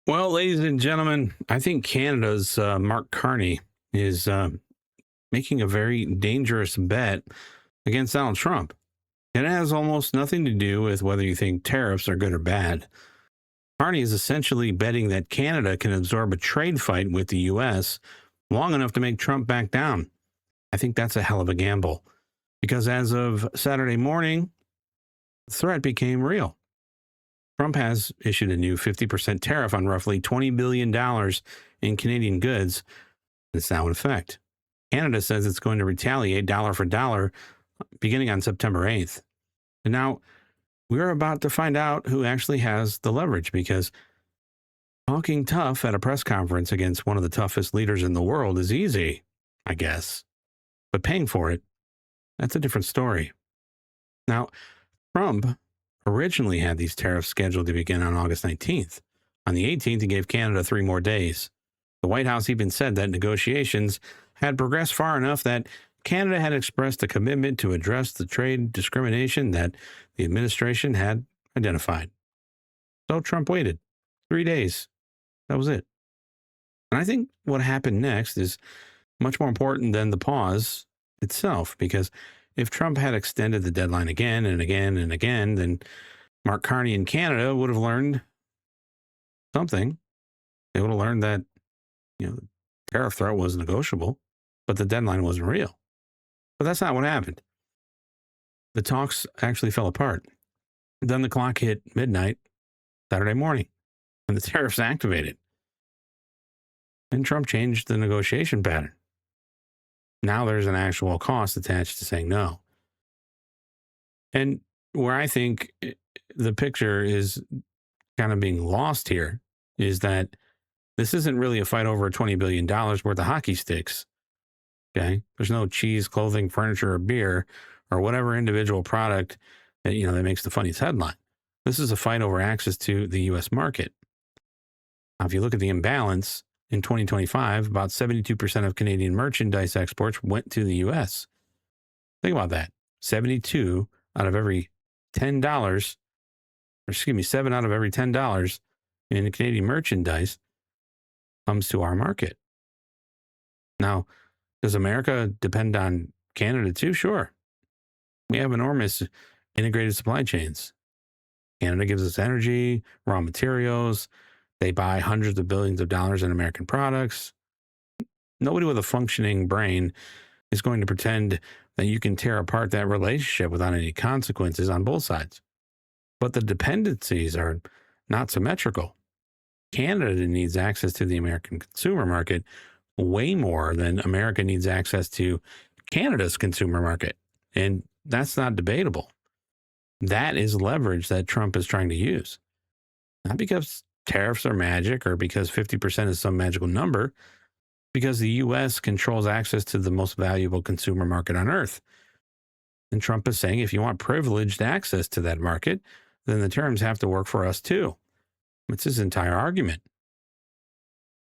Well, ladies and gentlemen, I think Canada's Mark Carney is making a very dangerous bet against Donald Trump. And it has almost nothing to do with whether you think tariffs are good or bad. Carney is essentially betting that Canada can absorb a trade fight with the U.S. long enough to make Trump back down. I think that's a hell of a gamble because as of Saturday morning, the threat became real. Trump has issued a new 50% tariff on roughly $20 billion in Canadian goods. It's now in effect. Canada says it's going to retaliate dollar for dollar beginning on September 8th. And now we're about to find out who actually has the leverage because talking tough at a press conference against one of the toughest leaders in the world is easy, I guess. But paying for it, that's a different story. Now, Trump originally had these tariffs scheduled to begin on August 19th. On the 18th, he gave Canada 3 more days. The White House even said that negotiations had progressed far enough that Canada had expressed a commitment to address the trade discrimination that the administration had identified. So Trump waited 3 days. That was it. And I think what happened next is much more important than the pause itself, because if Trump had extended the deadline again and again and again, then Mark Carney in Canada would have learned something. They would have learned that, the tariff threat was negotiable, but the deadline wasn't real. But that's not what happened. The talks actually fell apart. Then the clock hit midnight Saturday morning, and the tariffs activated. And Trump changed the negotiation pattern. Now there's an actual cost attached to saying no. And where I think the picture is kind of being lost here is that this isn't really a fight over $20 billion worth of hockey sticks. Okay. There's no cheese, clothing, furniture, or beer, or whatever individual product that, that makes the funniest headline. This is a fight over access to the U.S. market. Now, if you look at the imbalance in 2025, about 72% of Canadian merchandise exports went to the U.S. Think about that. 72 out of every $10, or 7 out of every $10 in Canadian merchandise comes to our market. Now, does America depend on Canada too? Sure. We have enormous integrated supply chains. Canada gives us energy, raw materials. They buy hundreds of billions of dollars in American products. Nobody with a functioning brain is going to pretend that you can tear apart that relationship without any consequences on both sides. But the dependencies are not symmetrical. Canada needs access to the American consumer market way more than America needs access to Canada's consumer market. And that's not debatable. That is leverage that Trump is trying to use. Not because tariffs are magic or because 50% is some magical number, because the U.S. controls access to the most valuable consumer market on earth. And Trump is saying, if you want privileged access to that market, then the terms have to work for us too. It's his entire argument.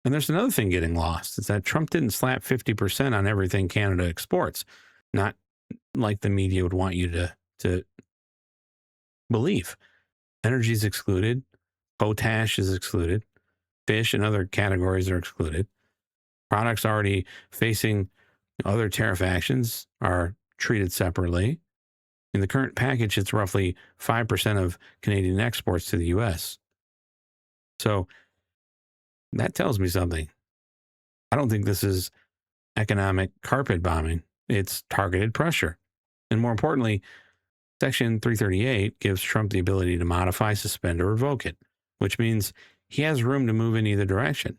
And there's another thing getting lost, is that Trump didn't slap 50% on everything Canada exports, not like the media would want you to believe. Energy is excluded. Potash is excluded. Fish and other categories are excluded. Products already facing other tariff actions are treated separately. In the current package, it's roughly 5% of Canadian exports to the U.S. So that tells me something. I don't think this is economic carpet bombing. It's targeted pressure. And more importantly, Section 338 gives Trump the ability to modify, suspend, or revoke it, which means he has room to move in either direction.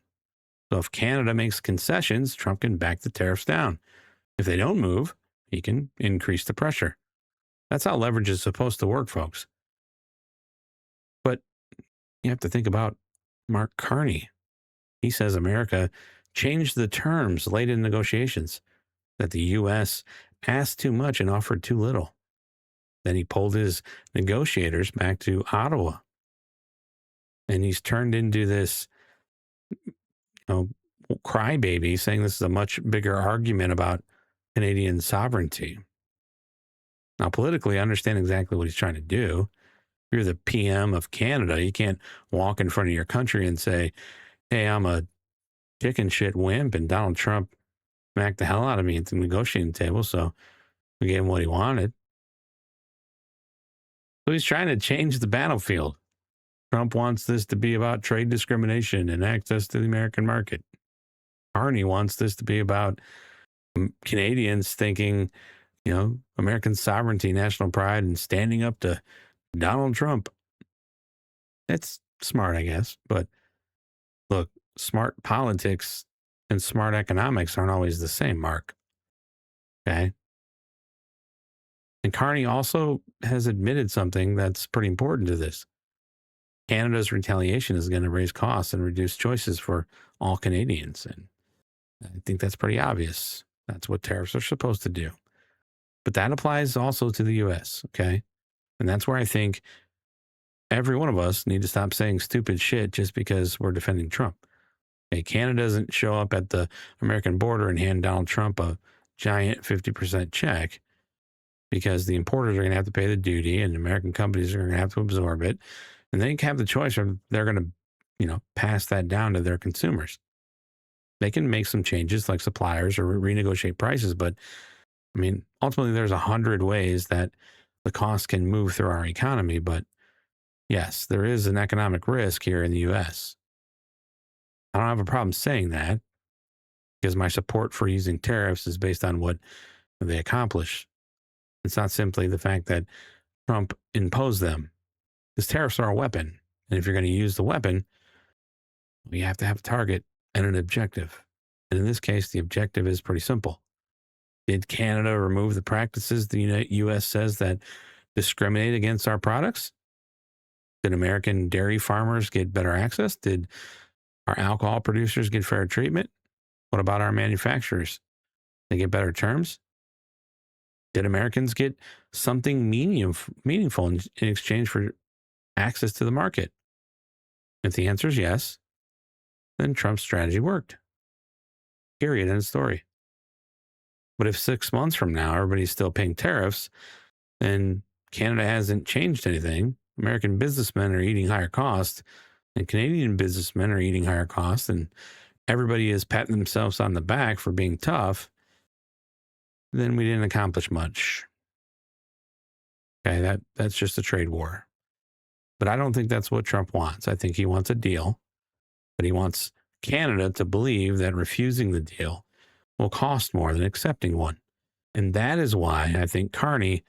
So if Canada makes concessions, Trump can back the tariffs down. If they don't move, he can increase the pressure. That's how leverage is supposed to work, folks. But you have to think about Mark Carney. He says America changed the terms late in negotiations, that the U.S. asked too much and offered too little. Then he pulled his negotiators back to Ottawa. And he's turned into this crybaby, saying this is a much bigger argument about Canadian sovereignty. Now, politically, I understand exactly what he's trying to do. You're the PM of Canada. You can't walk in front of your country and say, hey, I'm a chicken shit wimp, and Donald Trump smacked the hell out of me at the negotiating table. So we gave him what he wanted. So he's trying to change the battlefield. Trump wants this to be about trade discrimination and access to the American market. Carney wants this to be about Canadians thinking, American sovereignty, national pride, and standing up to Donald Trump. It's smart, I guess. But look, smart politics and smart economics aren't always the same, Mark. Okay. And Carney also has admitted something that's pretty important to this. Canada's retaliation is going to raise costs and reduce choices for all Canadians. And I think that's pretty obvious. That's what tariffs are supposed to do. But that applies also to the US, okay? And that's where I think every one of us need to stop saying stupid shit just because we're defending Trump. Okay, Canada doesn't show up at the American border and hand Donald Trump a giant 50% check because the importers are going to have to pay the duty and American companies are going to have to absorb it. And they have the choice of they're going to, pass that down to their consumers. They can make some changes like suppliers or renegotiate prices, but ultimately there's 100 ways that the cost can move through our economy. But yes, there is an economic risk here in the US. I don't have a problem saying that because my support for using tariffs is based on what they accomplish. It's not simply the fact that Trump imposed them. Because tariffs are a weapon. And if you're going to use the weapon, you have to have a target and an objective. And in this case, the objective is pretty simple. Did Canada remove the practices the U.S. says that discriminate against our products? Did American dairy farmers get better access? Did our alcohol producers get fair treatment? What about our manufacturers? They get better terms? Did Americans get something meaningful in exchange for access to the market? If the answer is yes, then Trump's strategy worked. Period. End of story. But if 6 months from now everybody's still paying tariffs and Canada hasn't changed anything, American businessmen are eating higher costs and Canadian businessmen are eating higher costs, and everybody is patting themselves on the back for being tough, then we didn't accomplish much. Okay, that's just a trade war. But I don't think that's what Trump wants. I think he wants a deal, but he wants Canada to believe that refusing the deal will cost more than accepting one. And that is why I think Carney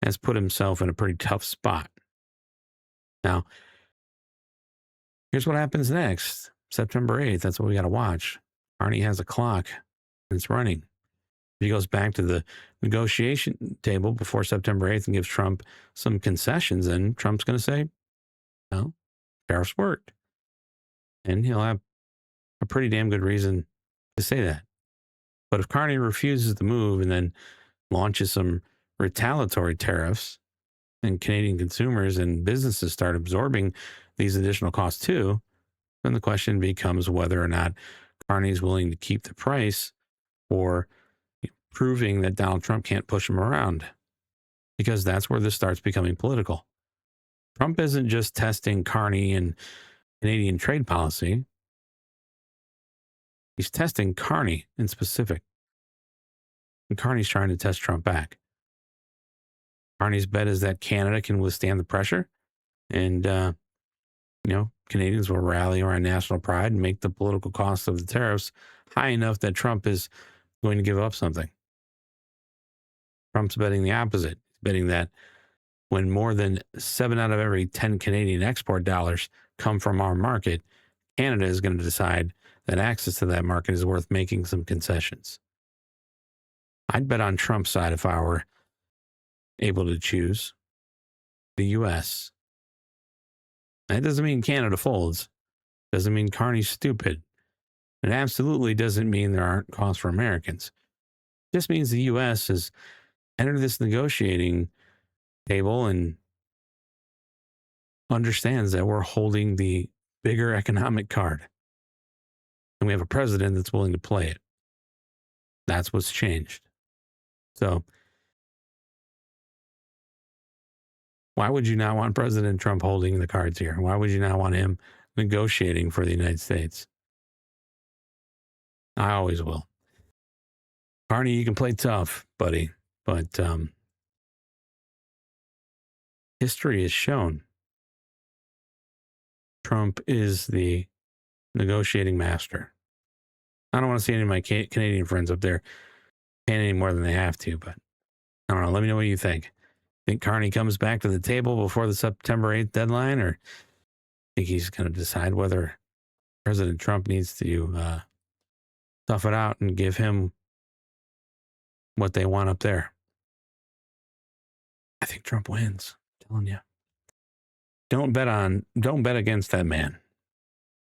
has put himself in a pretty tough spot. Now, here's what happens next. September 8th, that's what we got to watch. Carney has a clock and it's running. If he goes back to the negotiation table before September 8th and gives Trump some concessions, then Trump's going to say, no, tariffs worked. And he'll have a pretty damn good reason to say that. But if Carney refuses to move and then launches some retaliatory tariffs, and Canadian consumers and businesses start absorbing these additional costs too, then the question becomes whether or not Carney is willing to keep the price or proving that Donald Trump can't push him around, because that's where this starts becoming political. Trump isn't just testing Carney and Canadian trade policy. He's testing Carney in specific. And Carney's trying to test Trump back. Carney's bet is that Canada can withstand the pressure and, Canadians will rally around national pride and make the political cost of the tariffs high enough that Trump is going to give up something. Trump's betting the opposite. He's betting that when more than 7 out of every 10 Canadian export dollars come from our market, Canada is going to decide that access to that market is worth making some concessions. I'd bet on Trump's side if I were able to choose. The U.S. That doesn't mean Canada folds. Doesn't mean Carney's stupid. It absolutely doesn't mean there aren't costs for Americans. It just means the U.S. has entered this negotiating table and understands that we're holding the bigger economic card. And we have a president that's willing to play it. That's what's changed. So Why would you not want President Trump holding the cards here? Why would you not want him negotiating for the United States? I always will. Carney, you can play tough, buddy, but history has shown Trump is the negotiating master. I don't want to see any of my Canadian friends up there paying any more than they have to, but I don't know. Let me know what you think. Think Carney comes back to the table before the September 8th deadline, or think he's going to decide whether President Trump needs to tough it out and give him what they want up there? I think Trump wins. I'm telling you. Don't bet against that man.